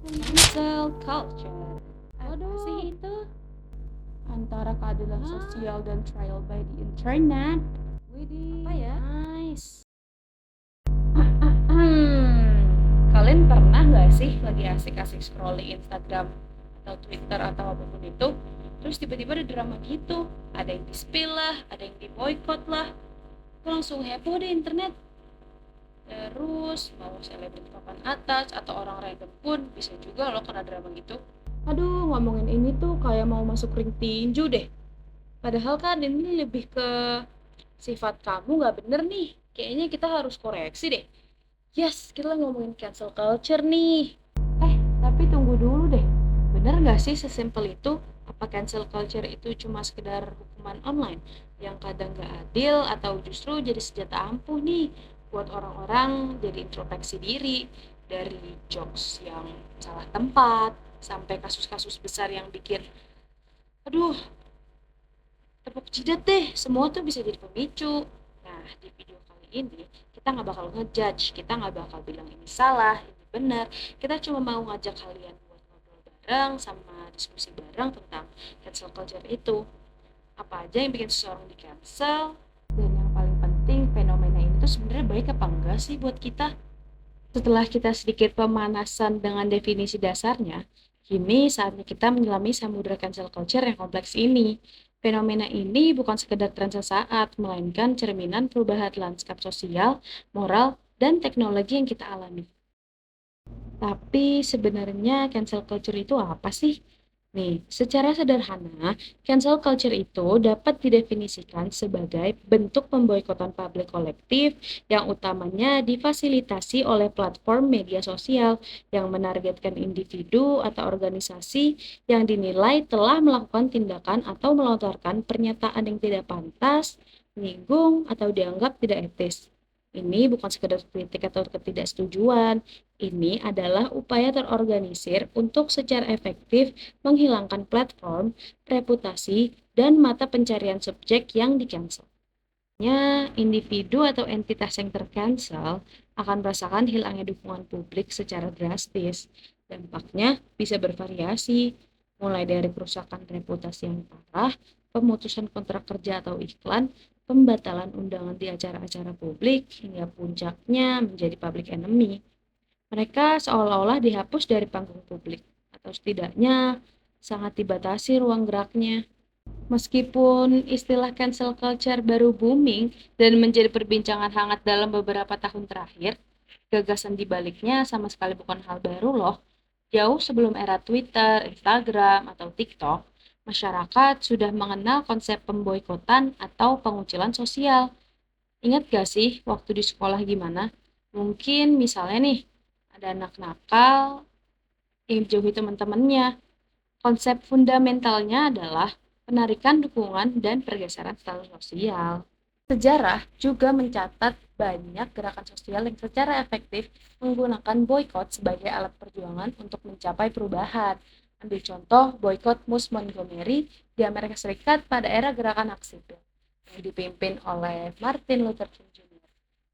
Cancel culture. Apa sih Waduh, itu? antara keadilan Hah? sosial dan trial by the internet. Widih, Apa ya? nice. Kalian pernah nggak sih lagi asik-asik scrolling Instagram atau Twitter atau apapun itu, terus tiba-tiba ada drama gitu, ada yang di-spill lah, ada yang di-boycott lah, aku langsung heboh deh internet. Terus mau selebriti papan atas atau orang random pun bisa juga loh kena drama gitu. Aduh, ngomongin ini tuh kayak mau masuk ring tinju deh. Padahal kan ini lebih ke sifat kamu nggak bener nih. Kayaknya kita harus koreksi deh. Yes, kita ngomongin cancel culture nih. Tapi tunggu dulu deh. Bener nggak sih sesimpel itu? Apa cancel culture itu cuma sekedar hukuman online yang kadang nggak adil atau justru jadi senjata ampuh nih buat orang-orang jadi introspeksi diri dari jokes yang salah tempat sampai kasus-kasus besar yang bikin aduh tepuk jidat deh, semua tuh bisa jadi pemicu. Nah, di video kali ini kita nggak bakal ngejudge, kita nggak bakal bilang ini salah, ini benar. Kita cuma mau ngajak kalian buat ngobrol bareng sama diskusi bareng tentang cancel culture itu. Apa aja yang bikin seseorang di cancel, dan yang paling penting fenomena ini tuh sebenarnya baik apa enggak sih buat kita? Setelah kita sedikit pemanasan dengan definisi dasarnya, kini saatnya kita menyelami samudera cancel culture yang kompleks ini. Fenomena ini bukan sekedar tren sesaat, melainkan cerminan perubahan lanskap sosial, moral, dan teknologi yang kita alami. Tapi sebenarnya cancel culture itu apa sih? Nih, secara sederhana, cancel culture itu dapat didefinisikan sebagai bentuk pemboikotan publik kolektif yang utamanya difasilitasi oleh platform media sosial yang menargetkan individu atau organisasi yang dinilai telah melakukan tindakan atau melontarkan pernyataan yang tidak pantas, menyinggung, atau dianggap tidak etis. Ini bukan sekedar kritik atau ketidaksetujuan, ini adalah upaya terorganisir untuk secara efektif menghilangkan platform, reputasi, dan mata pencarian subjek yang di-cancel. Individu atau entitas yang tercancel akan merasakan hilangnya dukungan publik secara drastis. Dampaknya bisa bervariasi, mulai dari kerusakan reputasi yang parah, pemutusan kontrak kerja atau iklan, pembatalan undangan di acara-acara publik, hingga puncaknya menjadi public enemy. Mereka seolah-olah dihapus dari panggung publik, atau setidaknya sangat dibatasi ruang geraknya. Meskipun istilah cancel culture baru booming dan menjadi perbincangan hangat dalam beberapa tahun terakhir, gagasan di baliknya sama sekali bukan hal baru loh. Jauh sebelum era Twitter, Instagram, atau TikTok, masyarakat sudah mengenal konsep pemboikotan atau pengucilan sosial. Ingat gak sih waktu di sekolah gimana? Mungkin misalnya nih, ada anak nakal yang dijauhi teman-temannya. Konsep fundamentalnya adalah penarikan dukungan dan pergeseran status sosial. Sejarah juga mencatat banyak gerakan sosial yang secara efektif menggunakan boykot sebagai alat perjuangan untuk mencapai perubahan. Ambil contoh boykot Mus Montgomery di Amerika Serikat pada era gerakan aksi yang dipimpin oleh Martin Luther King Jr.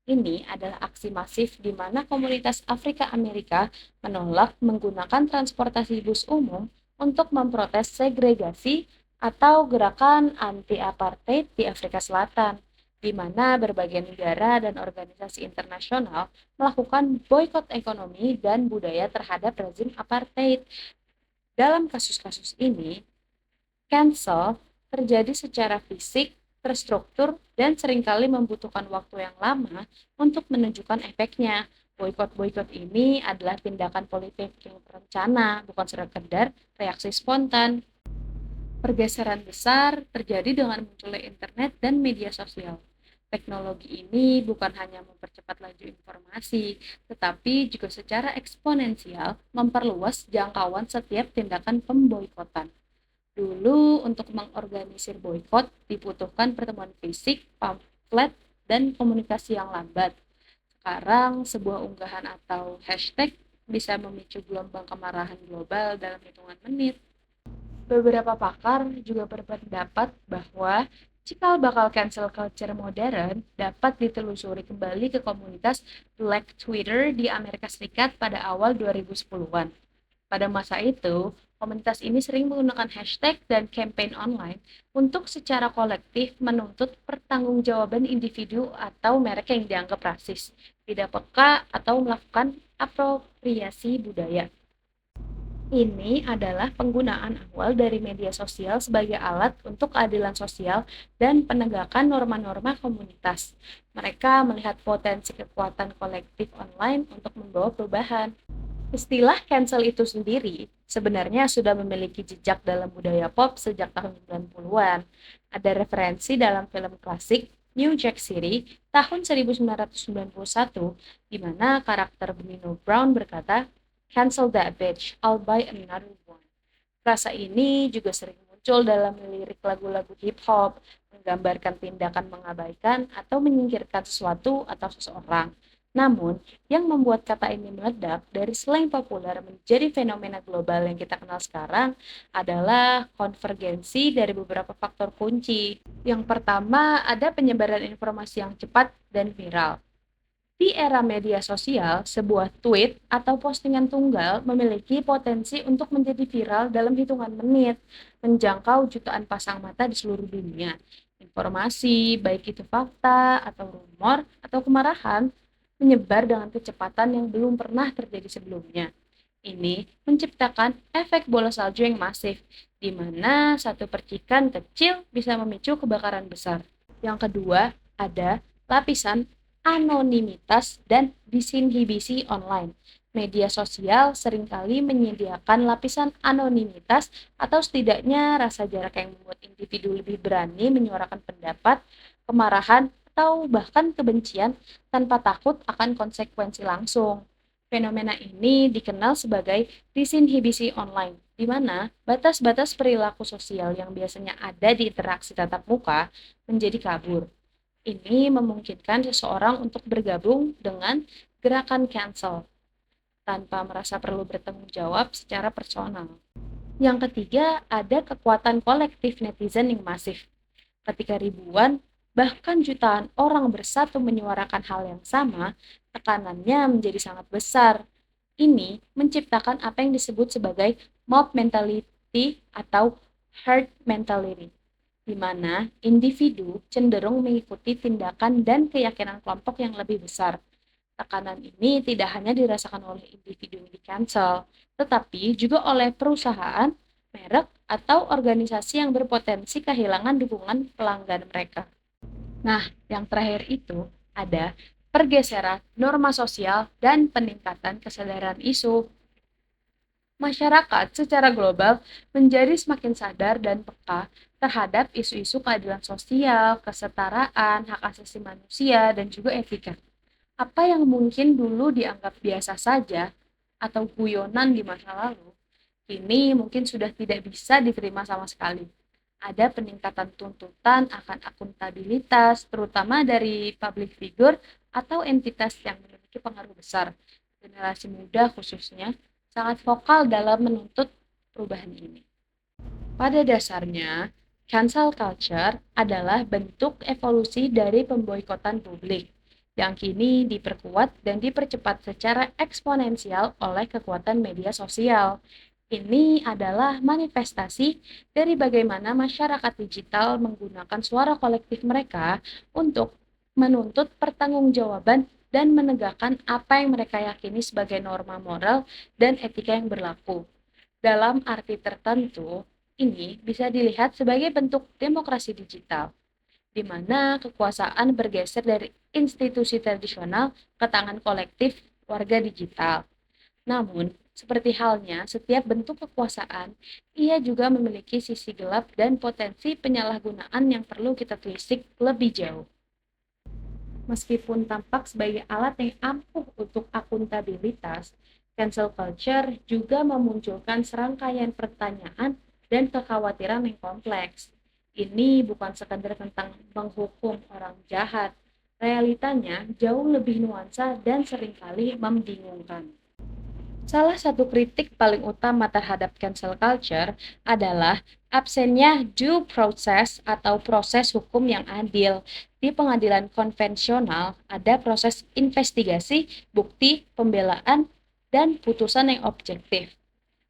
Ini adalah aksi masif di mana komunitas Afrika Amerika menolak menggunakan transportasi bus umum untuk memprotes segregasi atau gerakan anti-apartheid di Afrika Selatan, di mana berbagai negara dan organisasi internasional melakukan boikot ekonomi dan budaya terhadap rezim apartheid. Dalam kasus-kasus ini, cancel terjadi secara fisik, terstruktur, dan seringkali membutuhkan waktu yang lama untuk menunjukkan efeknya. Boikot-boikot ini adalah tindakan politik yang terencana, bukan sekedar reaksi spontan. Pergeseran besar terjadi dengan munculnya internet dan media sosial. Teknologi ini bukan hanya mempercepat laju informasi, tetapi juga secara eksponensial memperluas jangkauan setiap tindakan pemboikotan. Dulu untuk mengorganisir boykot dibutuhkan pertemuan fisik, pamflet, dan komunikasi yang lambat. Sekarang sebuah unggahan atau hashtag bisa memicu gelombang kemarahan global dalam hitungan menit. Beberapa pakar juga berpendapat bahwa cikal bakal cancel culture modern dapat ditelusuri kembali ke komunitas Black Twitter di Amerika Serikat pada awal 2010-an. Pada masa itu, komunitas ini sering menggunakan hashtag dan campaign online untuk secara kolektif menuntut pertanggungjawaban individu atau merek yang dianggap rasis, tidak peka, atau melakukan apropriasi budaya. Ini adalah penggunaan awal dari media sosial sebagai alat untuk keadilan sosial dan penegakan norma-norma komunitas. Mereka melihat potensi kekuatan kolektif online untuk membawa perubahan. Istilah cancel itu sendiri sebenarnya sudah memiliki jejak dalam budaya pop sejak tahun 90-an. Ada referensi dalam film klasik New Jack City tahun 1991, di mana karakter Nino Brown berkata, "Cancel that bitch, I'll buy another one." Frasa ini juga sering muncul dalam lirik lagu-lagu hip hop, menggambarkan tindakan mengabaikan atau menyingkirkan sesuatu atau seseorang. Namun, yang membuat kata ini meledak dari slang populer menjadi fenomena global yang kita kenal sekarang adalah konvergensi dari beberapa faktor kunci. Yang pertama, ada penyebaran informasi yang cepat dan viral. Di era media sosial, sebuah tweet atau postingan tunggal memiliki potensi untuk menjadi viral dalam hitungan menit, menjangkau jutaan pasang mata di seluruh dunia. Informasi, baik itu fakta atau rumor atau kemarahan, menyebar dengan kecepatan yang belum pernah terjadi sebelumnya. Ini menciptakan efek bola salju yang masif, di mana satu percikan kecil bisa memicu kebakaran besar. Yang kedua, ada lapisan anonimitas dan disinhibisi online. Media sosial seringkali menyediakan lapisan anonimitas atau setidaknya rasa jarak yang membuat individu lebih berani menyuarakan pendapat, kemarahan, atau bahkan kebencian tanpa takut akan konsekuensi langsung. Fenomena ini dikenal sebagai disinhibisi online, di mana batas-batas perilaku sosial yang biasanya ada di interaksi tatap muka menjadi kabur. Ini memungkinkan seseorang untuk bergabung dengan gerakan cancel tanpa merasa perlu bertanggung jawab secara personal. Yang ketiga, ada kekuatan kolektif netizen yang masif. Ketika ribuan, bahkan jutaan orang bersatu menyuarakan hal yang sama, tekanannya menjadi sangat besar. Ini menciptakan apa yang disebut sebagai mob mentality atau herd mentality, di mana individu cenderung mengikuti tindakan dan keyakinan kelompok yang lebih besar. Tekanan ini tidak hanya dirasakan oleh individu yang di-cancel, tetapi juga oleh perusahaan, merek, atau organisasi yang berpotensi kehilangan dukungan pelanggan mereka. Nah, yang terakhir itu ada pergeseran norma sosial dan peningkatan kesadaran isu. Masyarakat secara global menjadi semakin sadar dan peka terhadap isu-isu keadilan sosial, kesetaraan, hak asasi manusia, dan juga etika. Apa yang mungkin dulu dianggap biasa saja atau guyonan di masa lalu, kini mungkin sudah tidak bisa diterima sama sekali. Ada peningkatan tuntutan akan akuntabilitas, terutama dari public figure atau entitas yang memiliki pengaruh besar. Generasi muda khususnya sangat vokal dalam menuntut perubahan ini. Pada dasarnya, cancel culture adalah bentuk evolusi dari pemboikotan publik yang kini diperkuat dan dipercepat secara eksponensial oleh kekuatan media sosial. Ini adalah manifestasi dari bagaimana masyarakat digital menggunakan suara kolektif mereka untuk menuntut pertanggungjawaban dan menegakkan apa yang mereka yakini sebagai norma moral dan etika yang berlaku. Dalam arti tertentu, ini bisa dilihat sebagai bentuk demokrasi digital, di mana kekuasaan bergeser dari institusi tradisional ke tangan kolektif warga digital. Namun, seperti halnya setiap bentuk kekuasaan, ia juga memiliki sisi gelap dan potensi penyalahgunaan yang perlu kita telisik lebih jauh. Meskipun tampak sebagai alat yang ampuh untuk akuntabilitas, cancel culture juga memunculkan serangkaian pertanyaan dan kekhawatiran yang kompleks. Ini bukan sekadar tentang menghukum orang jahat, realitanya jauh lebih nuansa dan seringkali membingungkan. Salah satu kritik paling utama terhadap cancel culture adalah absennya due process atau proses hukum yang adil. Di pengadilan konvensional ada proses investigasi, bukti, pembelaan, dan putusan yang objektif.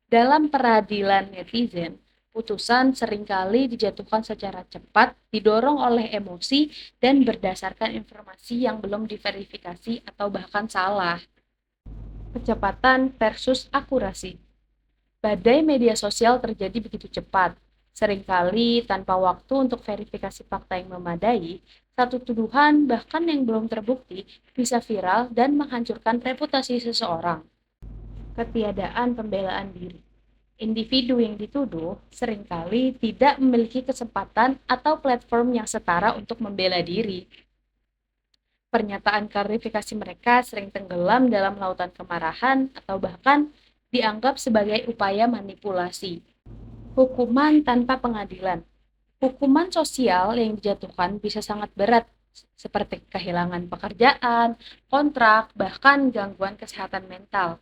Dalam peradilan netizen, putusan seringkali dijatuhkan secara cepat, didorong oleh emosi, dan berdasarkan informasi yang belum diverifikasi atau bahkan salah. Kecepatan versus akurasi. Badai media sosial terjadi begitu cepat, seringkali tanpa waktu untuk verifikasi fakta yang memadai. Satu tuduhan, bahkan yang belum terbukti, bisa viral dan menghancurkan reputasi seseorang. Ketiadaan pembelaan diri. Individu yang dituduh seringkali tidak memiliki kesempatan atau platform yang setara untuk membela diri. Pernyataan klarifikasi mereka sering tenggelam dalam lautan kemarahan atau bahkan dianggap sebagai upaya manipulasi. Hukuman tanpa pengadilan. Hukuman sosial yang dijatuhkan bisa sangat berat, seperti kehilangan pekerjaan, kontrak, bahkan gangguan kesehatan mental,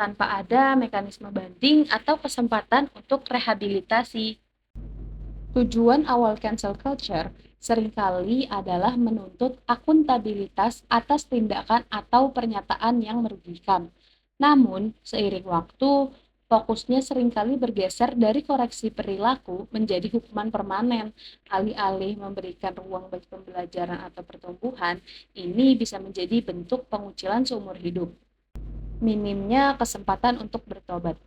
tanpa ada mekanisme banding atau kesempatan untuk rehabilitasi. Tujuan awal cancel culture seringkali adalah menuntut akuntabilitas atas tindakan atau pernyataan yang merugikan. Namun, seiring waktu, fokusnya seringkali bergeser dari koreksi perilaku menjadi hukuman permanen. Alih-alih memberikan ruang bagi pembelajaran atau pertumbuhan, ini bisa menjadi bentuk pengucilan seumur hidup. Minimnya kesempatan untuk bertobat.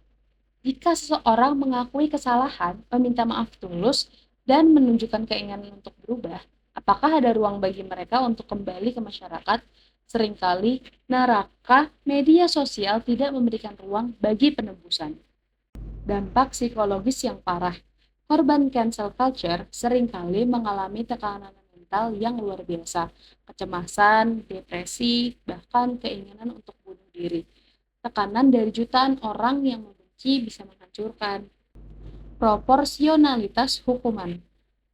Jika seseorang mengakui kesalahan, meminta maaf tulus, dan menunjukkan keinginan untuk berubah, apakah ada ruang bagi mereka untuk kembali ke masyarakat? Seringkali, neraka media sosial tidak memberikan ruang bagi penebusan. Dampak psikologis yang parah. Korban cancel culture seringkali mengalami tekanan mental yang luar biasa, kecemasan, depresi, bahkan keinginan untuk bunuh diri. Tekanan dari jutaan orang yang membenci bisa menghancurkan. Proporsionalitas hukuman.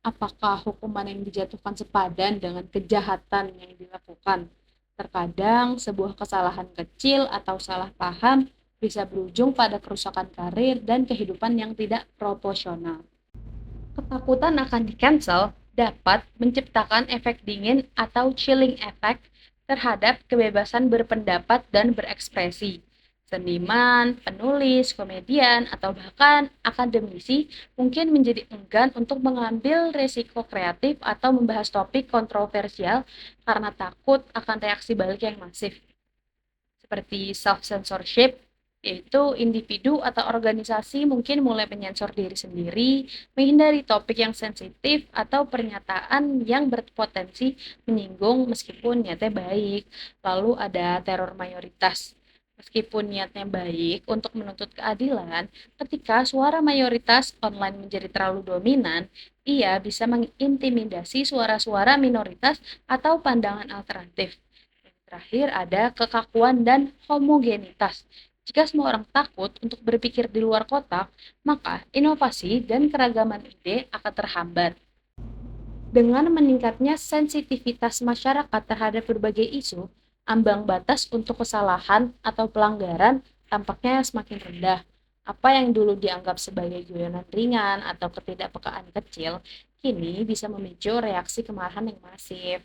Apakah hukuman yang dijatuhkan sepadan dengan kejahatan yang dilakukan? Terkadang sebuah kesalahan kecil atau salah paham bisa berujung pada kerusakan karir dan kehidupan yang tidak proporsional. Ketakutan akan di-cancel dapat menciptakan efek dingin atau chilling effect terhadap kebebasan berpendapat dan berekspresi. Seniman, penulis, komedian, atau bahkan akademisi mungkin menjadi enggan untuk mengambil resiko kreatif atau membahas topik kontroversial karena takut akan reaksi balik yang masif. Seperti self-censorship, yaitu individu atau organisasi mungkin mulai menyensor diri sendiri, menghindari topik yang sensitif atau pernyataan yang berpotensi menyinggung meskipun niatnya baik. Lalu ada teror mayoritas. Meskipun niatnya baik untuk menuntut keadilan, ketika suara mayoritas online menjadi terlalu dominan, ia bisa mengintimidasi suara-suara minoritas atau pandangan alternatif. Yang terakhir ada kekakuan dan homogenitas. Jika semua orang takut untuk berpikir di luar kotak, maka inovasi dan keragaman ide akan terhambat. Dengan meningkatnya sensitivitas masyarakat terhadap berbagai isu, ambang batas untuk kesalahan atau pelanggaran tampaknya semakin rendah. Apa yang dulu dianggap sebagai guyonan ringan atau ketidakpekaan kecil, kini bisa memicu reaksi kemarahan yang masif,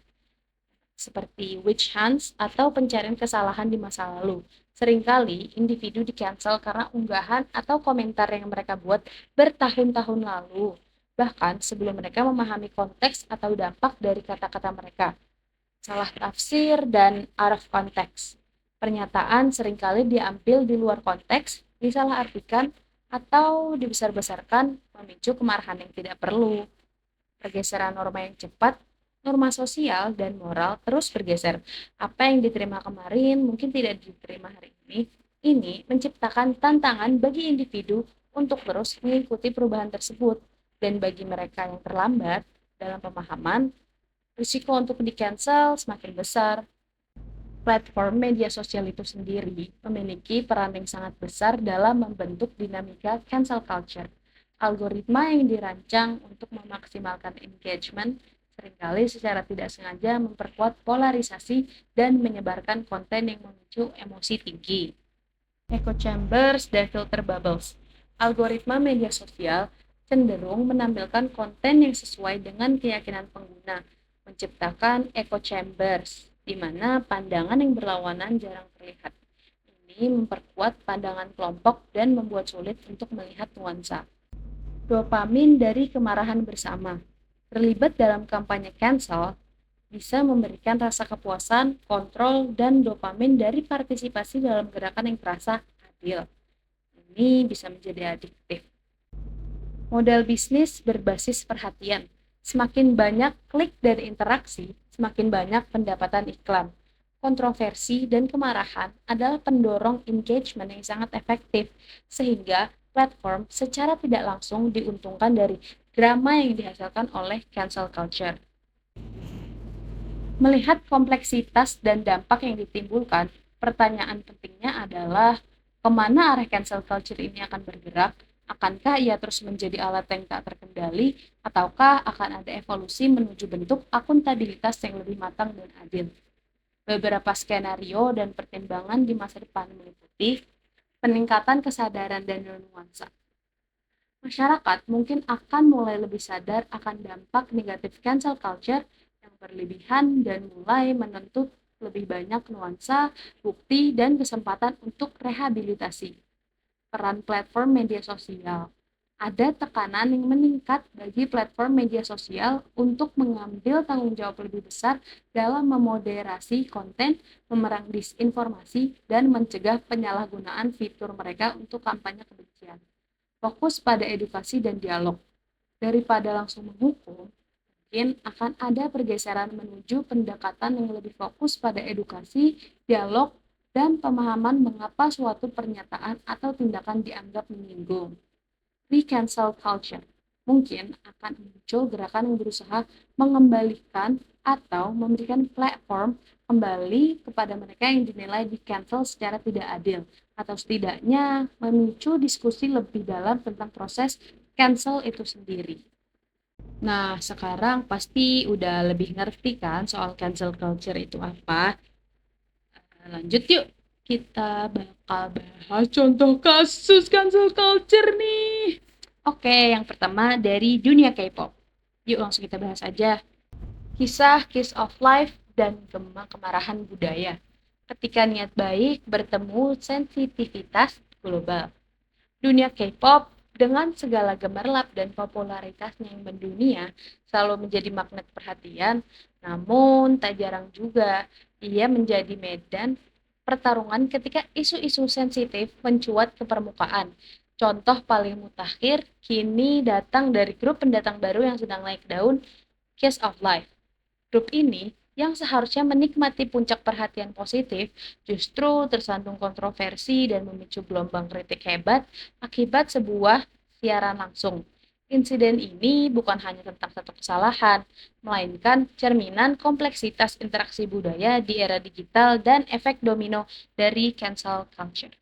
seperti witch hunts atau pencarian kesalahan di masa lalu. Seringkali individu di-cancel karena unggahan atau komentar yang mereka buat bertahun-tahun lalu, bahkan sebelum mereka memahami konteks atau dampak dari kata-kata mereka. Salah tafsir dan out of context. Pernyataan seringkali diambil di luar konteks, disalahartikan, atau dibesar-besarkan, memicu kemarahan yang tidak perlu. Pergeseran norma yang cepat, norma sosial dan moral terus bergeser. Apa yang diterima kemarin mungkin tidak diterima hari ini. Ini menciptakan tantangan bagi individu untuk terus mengikuti perubahan tersebut. Dan bagi mereka yang terlambat dalam pemahaman, risiko untuk di-cancel semakin besar. Platform media sosial itu sendiri memiliki peran yang sangat besar dalam membentuk dinamika cancel culture. Algoritma yang dirancang untuk memaksimalkan engagement seringkali secara tidak sengaja memperkuat polarisasi dan menyebarkan konten yang memicu emosi tinggi. Echo chambers dan filter bubbles. Algoritma media sosial cenderung menampilkan konten yang sesuai dengan keyakinan pengguna, menciptakan echo chambers, di mana pandangan yang berlawanan jarang terlihat. ini memperkuat pandangan kelompok dan membuat sulit untuk melihat nuansa. Dopamin dari kemarahan bersama. Terlibat dalam kampanye cancel bisa memberikan rasa kepuasan, kontrol, dan dopamin dari partisipasi dalam gerakan yang terasa adil. Ini bisa menjadi adiktif. Model bisnis berbasis perhatian. Semakin banyak klik dan interaksi, semakin banyak pendapatan iklan. Kontroversi dan kemarahan adalah pendorong engagement yang sangat efektif, sehingga platform secara tidak langsung diuntungkan dari drama yang dihasilkan oleh cancel culture. Melihat kompleksitas dan dampak yang ditimbulkan, pertanyaan pentingnya adalah kemana arah cancel culture ini akan bergerak? Akankah ia terus menjadi alat yang tak terkendali, ataukah akan ada evolusi menuju bentuk akuntabilitas yang lebih matang dan adil? Beberapa skenario dan pertimbangan di masa depan meliputi peningkatan kesadaran dan nuansa. Masyarakat mungkin akan mulai lebih sadar akan dampak negatif cancel culture yang berlebihan dan mulai menuntut lebih banyak nuansa, bukti, dan kesempatan untuk rehabilitasi. Peran platform media sosial. Ada tekanan yang meningkat bagi platform media sosial untuk mengambil tanggung jawab lebih besar dalam memoderasi konten, memerang disinformasi, dan mencegah penyalahgunaan fitur mereka untuk kampanye kebencian. Fokus pada edukasi dan dialog. Daripada langsung menghukum, mungkin akan ada pergeseran menuju pendekatan yang lebih fokus pada edukasi, dialog, dan pemahaman mengapa suatu pernyataan atau tindakan dianggap menyinggung. Re-cancel culture mungkin akan muncul gerakan yang berusaha mengembalikan atau memberikan platform kembali kepada mereka yang dinilai di-cancel secara tidak adil, atau setidaknya memicu diskusi lebih dalam tentang proses cancel itu sendiri. Nah, sekarang pasti udah lebih ngerti kan soal cancel culture itu apa? Lanjut yuk, kita bakal bahas contoh kasus cancel culture nih. Oke, yang pertama dari dunia K-pop. Yuk langsung kita bahas aja. Kisah Kiss of Life dan gema kemarahan budaya. Ketika niat baik bertemu sensitivitas global. Dunia K-pop dengan segala gemerlap dan popularitasnya yang mendunia selalu menjadi magnet perhatian, namun tak jarang juga ia menjadi medan pertarungan ketika isu-isu sensitif mencuat ke permukaan. Contoh paling mutakhir kini datang dari grup pendatang baru yang sedang naik daun, Kiss of Life. Grup ini yang seharusnya menikmati puncak perhatian positif, justru tersandung kontroversi dan memicu gelombang kritik hebat akibat sebuah siaran langsung. Insiden ini bukan hanya tentang satu kesalahan, melainkan cerminan kompleksitas interaksi budaya di era digital dan efek domino dari cancel culture.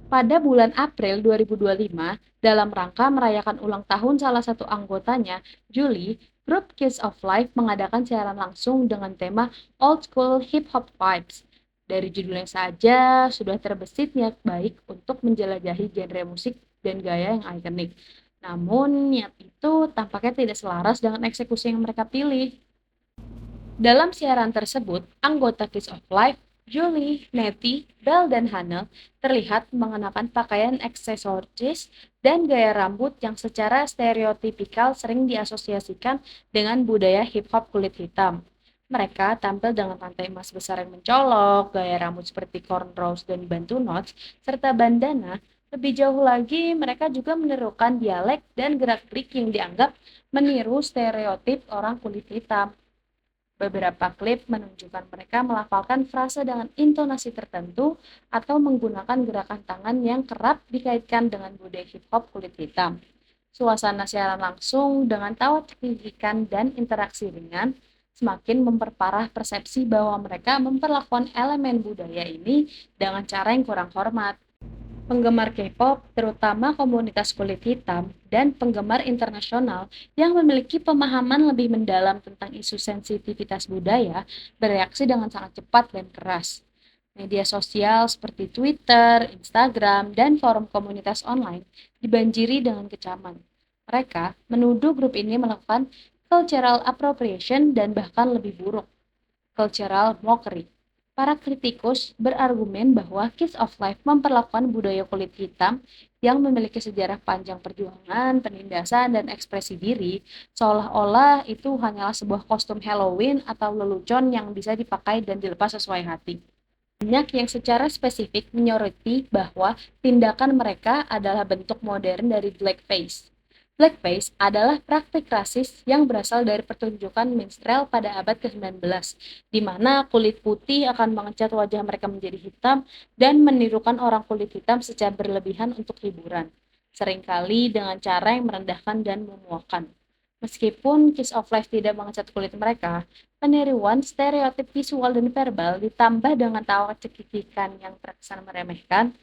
Pada bulan April 2025, dalam rangka merayakan ulang tahun salah satu anggotanya, Julie, grup Kiss of Life mengadakan siaran langsung dengan tema Old School Hip Hop Vibes. Dari judulnya saja sudah terbesit niat baik untuk menjelajahi genre musik dan gaya yang ikonik. Namun, niat itu tampaknya tidak selaras dengan eksekusi yang mereka pilih. Dalam siaran tersebut, anggota Kiss of Life, Julie, Nettie, Belle, dan Hannah terlihat mengenakan pakaian aksesoris dan gaya rambut yang secara stereotipikal sering diasosiasikan dengan budaya hip-hop kulit hitam. Mereka tampil dengan rantai emas besar yang mencolok, gaya rambut seperti cornrows dan bantu knots, serta bandana. Lebih jauh lagi, mereka juga menirukan dialek dan gerak-gerik yang dianggap meniru stereotip orang kulit hitam. Beberapa klip menunjukkan mereka melafalkan frase dengan intonasi tertentu atau menggunakan gerakan tangan yang kerap dikaitkan dengan budaya hip-hop kulit hitam. Suasana siaran langsung dengan tawa cekikikan dan interaksi ringan semakin memperparah persepsi bahwa mereka memperlakukan elemen budaya ini dengan cara yang kurang hormat. Penggemar K-pop, terutama komunitas kulit hitam dan penggemar internasional yang memiliki pemahaman lebih mendalam tentang isu sensitivitas budaya, bereaksi dengan sangat cepat dan keras. Media sosial seperti Twitter, Instagram, dan forum komunitas online dibanjiri dengan kecaman. Mereka menuduh grup ini melakukan cultural appropriation dan bahkan lebih buruk, cultural mockery. Para kritikus berargumen bahwa Kiss of Life memperlakukan budaya kulit hitam yang memiliki sejarah panjang perjuangan, penindasan, dan ekspresi diri, seolah-olah itu hanyalah sebuah kostum Halloween atau lelucon yang bisa dipakai dan dilepas sesuai hati. Banyak yang secara spesifik menyoroti bahwa tindakan mereka adalah bentuk modern dari blackface. Blackface adalah praktik rasis yang berasal dari pertunjukan minstrel pada abad ke-19, di mana kulit putih akan mengecat wajah mereka menjadi hitam dan menirukan orang kulit hitam secara berlebihan untuk hiburan, seringkali dengan cara yang merendahkan dan memuakan. Meskipun Kiss of Life tidak mengecat kulit mereka, peniruan stereotip visual dan verbal ditambah dengan tawa cekikikan yang terkesan meremehkan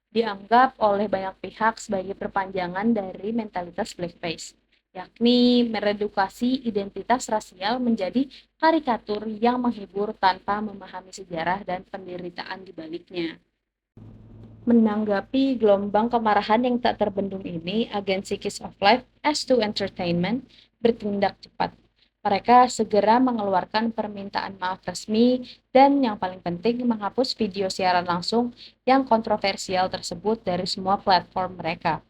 dianggap oleh banyak pihak sebagai perpanjangan dari mentalitas blackface, yakni meredukasi identitas rasial menjadi karikatur yang menghibur tanpa memahami sejarah dan penderitaan di baliknya. Menanggapi gelombang kemarahan yang tak terbendung ini, agensi Kiss of Life S2 Entertainment bertindak cepat. Mereka segera mengeluarkan permintaan maaf resmi dan yang paling penting menghapus video siaran langsung yang kontroversial tersebut dari semua platform mereka.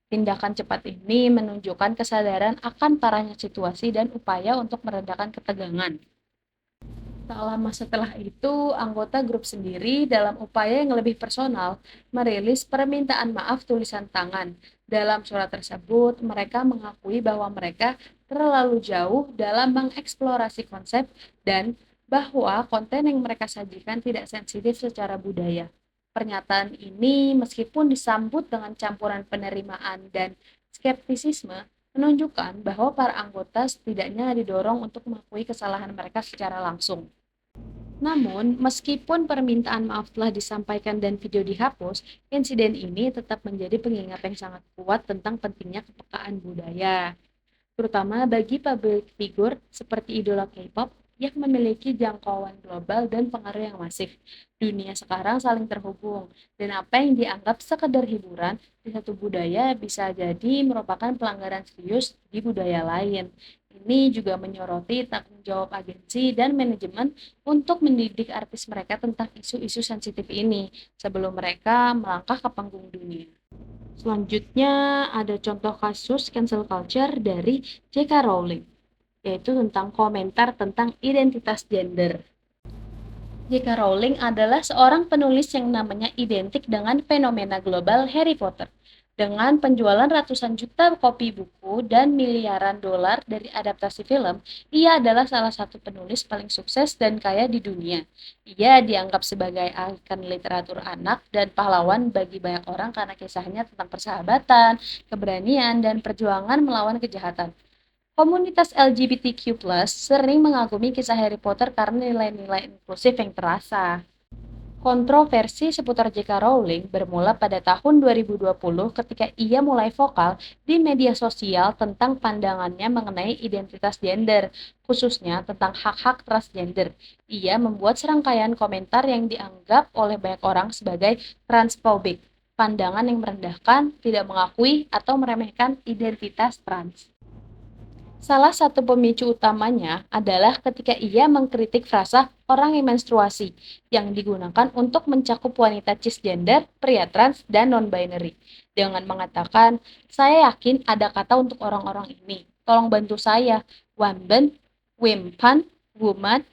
Tindakan cepat ini menunjukkan kesadaran akan parahnya situasi dan upaya untuk meredakan ketegangan. Tak lama setelah itu, anggota grup sendiri dalam upaya yang lebih personal merilis permintaan maaf tulisan tangan. Dalam surat tersebut, mereka mengakui bahwa mereka terlalu jauh dalam mengeksplorasi konsep dan bahwa konten yang mereka sajikan tidak sensitif secara budaya. Pernyataan ini meskipun disambut dengan campuran penerimaan dan skeptisisme, menunjukkan bahwa para anggota setidaknya didorong untuk mengakui kesalahan mereka secara langsung. Namun, meskipun permintaan maaf telah disampaikan dan video dihapus, insiden ini tetap menjadi pengingat yang sangat kuat tentang pentingnya kepekaan budaya, terutama bagi public figure seperti idola K-pop yang memiliki jangkauan global dan pengaruh yang masif. Dunia sekarang saling terhubung, dan apa yang dianggap sekedar hiburan di satu budaya bisa jadi merupakan pelanggaran serius di budaya lain. Ini juga menyoroti tanggung jawab agensi dan manajemen untuk mendidik artis mereka tentang isu-isu sensitif ini sebelum mereka melangkah ke panggung dunia. Selanjutnya ada contoh kasus cancel culture dari J.K. Rowling, yaitu tentang komentar tentang identitas gender. J.K. Rowling adalah seorang penulis yang namanya identik dengan fenomena global Harry Potter. Dengan penjualan ratusan juta kopi buku dan miliaran dolar dari adaptasi film, ia adalah salah satu penulis paling sukses dan kaya di dunia. Ia dianggap sebagai ikon literatur anak dan pahlawan bagi banyak orang karena kisahnya tentang persahabatan, keberanian, dan perjuangan melawan kejahatan. Komunitas LGBTQ+ sering mengagumi kisah Harry Potter karena nilai-nilai inklusif yang terasa. Kontroversi seputar J.K. Rowling bermula pada tahun 2020 ketika ia mulai vokal di media sosial tentang pandangannya mengenai identitas gender, khususnya tentang hak-hak transgender. Ia membuat serangkaian komentar yang dianggap oleh banyak orang sebagai transfobik, pandangan yang merendahkan, tidak mengakui, atau meremehkan identitas trans. Salah satu pemicu utamanya adalah ketika ia mengkritik frasa orang yang menstruasi yang digunakan untuk mencakup wanita cisgender, pria trans, dan non-binary. Dengan mengatakan, saya yakin ada kata untuk orang-orang ini. Tolong bantu saya. Wamben, Wimpan, Woman.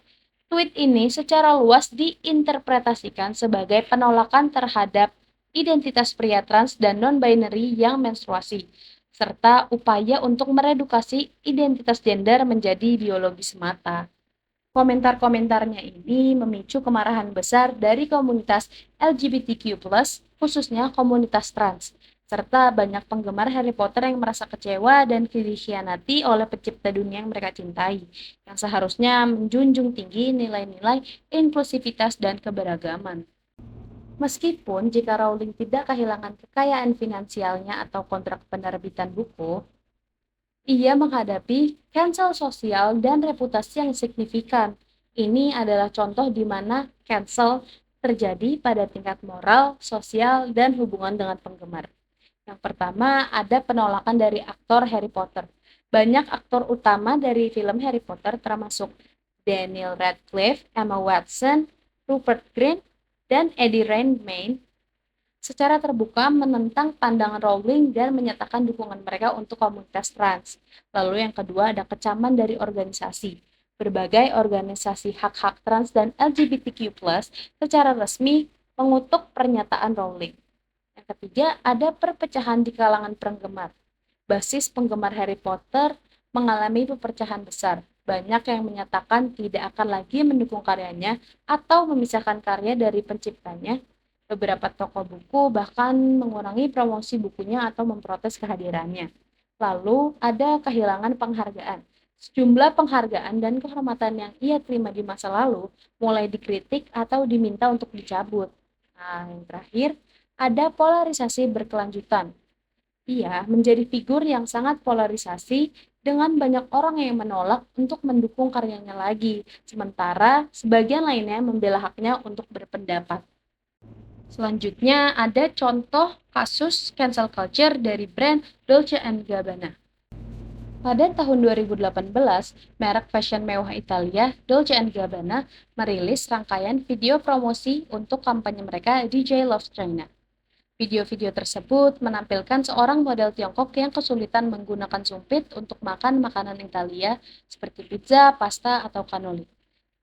Tweet ini secara luas diinterpretasikan sebagai penolakan terhadap identitas pria trans dan non-binary yang menstruasi, serta upaya untuk meredukasi identitas gender menjadi biologi semata. Komentar-komentarnya ini memicu kemarahan besar dari komunitas LGBTQ+, khususnya komunitas trans, serta banyak penggemar Harry Potter yang merasa kecewa dan dikhianati oleh pencipta dunia yang mereka cintai, yang seharusnya menjunjung tinggi nilai-nilai inklusivitas dan keberagaman. Meskipun jika Rowling tidak kehilangan kekayaan finansialnya atau kontrak penerbitan buku, ia menghadapi cancel sosial dan reputasi yang signifikan. Ini adalah contoh di mana cancel terjadi pada tingkat moral, sosial, dan hubungan dengan penggemar. Yang pertama, ada penolakan dari aktor Harry Potter. Banyak aktor utama dari film Harry Potter termasuk Daniel Radcliffe, Emma Watson, Rupert Grint, dan Eddie Redmayne secara terbuka menentang pandangan Rowling dan menyatakan dukungan mereka untuk komunitas trans. Lalu yang kedua ada kecaman dari organisasi. Berbagai organisasi hak-hak trans dan LGBTQ+ secara resmi mengutuk pernyataan Rowling. Yang ketiga ada perpecahan di kalangan penggemar. Basis penggemar Harry Potter mengalami perpecahan besar. Banyak yang menyatakan tidak akan lagi mendukung karyanya atau memisahkan karya dari penciptanya. Beberapa toko buku bahkan mengurangi promosi bukunya atau memprotes kehadirannya. Lalu ada kehilangan penghargaan. Sejumlah penghargaan dan kehormatan yang ia terima di masa lalu mulai dikritik atau diminta untuk dicabut. Nah, yang terakhir, ada polarisasi berkelanjutan. Ia menjadi figur yang sangat polarisasi dengan banyak orang yang menolak untuk mendukung karyanya lagi, sementara sebagian lainnya membela haknya untuk berpendapat. Selanjutnya ada contoh kasus cancel culture dari brand Dolce & Gabbana. Pada tahun 2018, merek fashion mewah Italia, Dolce & Gabbana, merilis rangkaian video promosi untuk kampanye mereka DJ Loves China. Video-video tersebut menampilkan seorang model Tiongkok yang kesulitan menggunakan sumpit untuk makan makanan Italia seperti pizza, pasta, atau cannoli,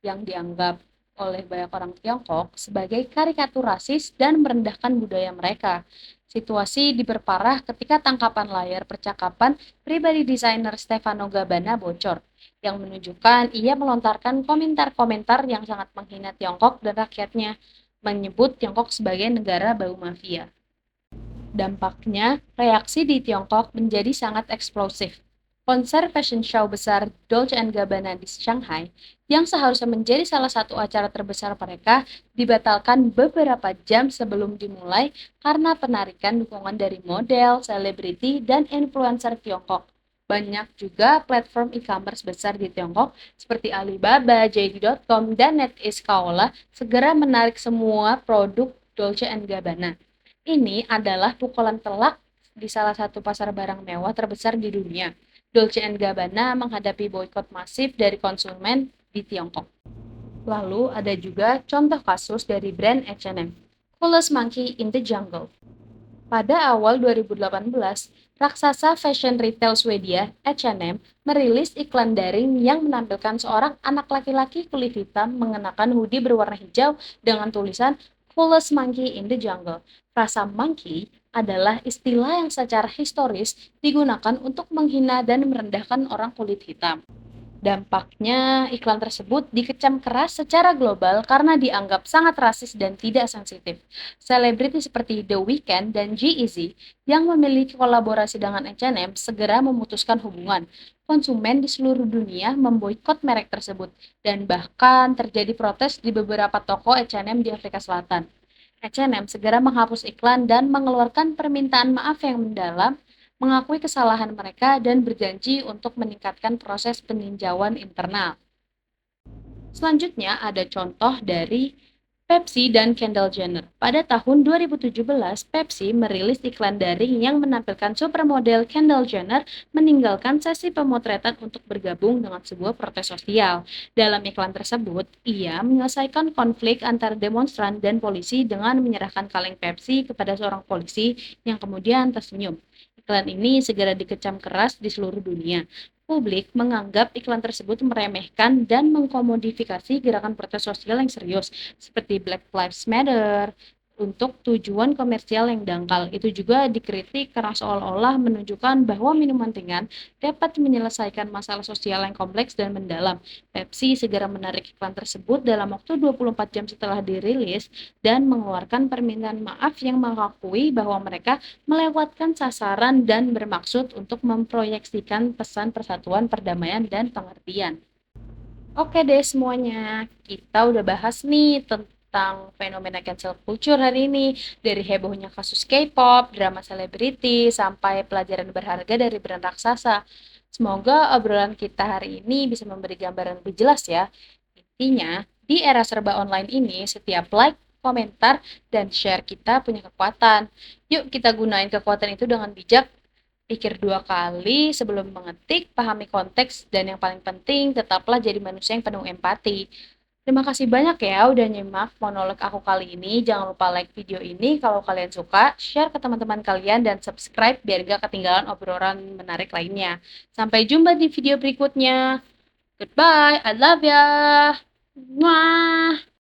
yang dianggap oleh banyak orang Tiongkok sebagai karikatur rasis dan merendahkan budaya mereka. Situasi diperparah ketika tangkapan layar percakapan pribadi desainer Stefano Gabbana bocor, yang menunjukkan ia melontarkan komentar-komentar yang sangat menghina Tiongkok dan rakyatnya, menyebut Tiongkok sebagai negara bau mafia. Dampaknya, reaksi di Tiongkok menjadi sangat eksplosif. Konser fashion show besar Dolce & Gabbana di Shanghai, yang seharusnya menjadi salah satu acara terbesar mereka, dibatalkan beberapa jam sebelum dimulai karena penarikan dukungan dari model, selebriti, dan influencer Tiongkok. Banyak juga platform e-commerce besar di Tiongkok seperti Alibaba, JD.com, dan NetEase Kaola segera menarik semua produk Dolce & Gabbana. Ini adalah pukulan telak di salah satu pasar barang mewah terbesar di dunia. Dolce & Gabbana menghadapi boikot masif dari konsumen di Tiongkok. Lalu ada juga contoh kasus dari brand H&M, Coolest Monkey in the Jungle. Pada awal 2018, raksasa fashion retail Swedia, H&M, merilis iklan daring yang menampilkan seorang anak laki-laki kulit hitam mengenakan hoodie berwarna hijau dengan tulisan Coolest Monkey in the Jungle. Frasa monkey adalah istilah yang secara historis digunakan untuk menghina dan merendahkan orang kulit hitam. Dampaknya, iklan tersebut dikecam keras secara global karena dianggap sangat rasis dan tidak sensitif. Selebriti seperti The Weeknd dan G-Eazy yang memiliki kolaborasi dengan H&M segera memutuskan hubungan. Konsumen di seluruh dunia memboikot merek tersebut, dan bahkan terjadi protes di beberapa toko H&M di Afrika Selatan. H&M segera menghapus iklan dan mengeluarkan permintaan maaf yang mendalam, mengakui kesalahan mereka dan berjanji untuk meningkatkan proses peninjauan internal. Selanjutnya ada contoh dari Pepsi dan Kendall Jenner. Pada tahun 2017, Pepsi merilis iklan daring yang menampilkan supermodel Kendall Jenner meninggalkan sesi pemotretan untuk bergabung dengan sebuah protes sosial. Dalam iklan tersebut, ia menyelesaikan konflik antara demonstran dan polisi dengan menyerahkan kaleng Pepsi kepada seorang polisi yang kemudian tersenyum. Iklan ini segera dikecam keras di seluruh dunia. Publik menganggap iklan tersebut meremehkan dan mengkomodifikasi gerakan protes sosial yang serius, seperti Black Lives Matter, untuk tujuan komersial yang dangkal. Itu juga dikritik karena seolah-olah menunjukkan bahwa minuman ringan dapat menyelesaikan masalah sosial yang kompleks dan mendalam. Pepsi segera menarik iklan tersebut dalam waktu 24 jam setelah dirilis dan mengeluarkan permintaan maaf yang mengakui bahwa mereka melewatkan sasaran dan bermaksud untuk memproyeksikan pesan persatuan, perdamaian, dan pengertian. Oke deh semuanya, kita udah bahas nih tentang fenomena cancel culture hari ini, dari hebohnya kasus K-pop, drama selebriti, sampai pelajaran berharga dari brand raksasa. Semoga obrolan kita hari ini bisa memberi gambaran lebih jelas ya. Intinya, di era serba online ini, setiap like, komentar, dan share kita punya kekuatan. Yuk kita gunain kekuatan itu dengan bijak. Pikir 2 kali sebelum mengetik, pahami konteks, dan yang paling penting, tetaplah jadi manusia yang penuh empati. Terima kasih banyak ya udah nyimak monolog aku kali ini. Jangan lupa like video ini kalau kalian suka, share ke teman-teman kalian, dan subscribe biar gak ketinggalan obrolan menarik lainnya. Sampai jumpa di video berikutnya. Goodbye, I love ya. Mwah.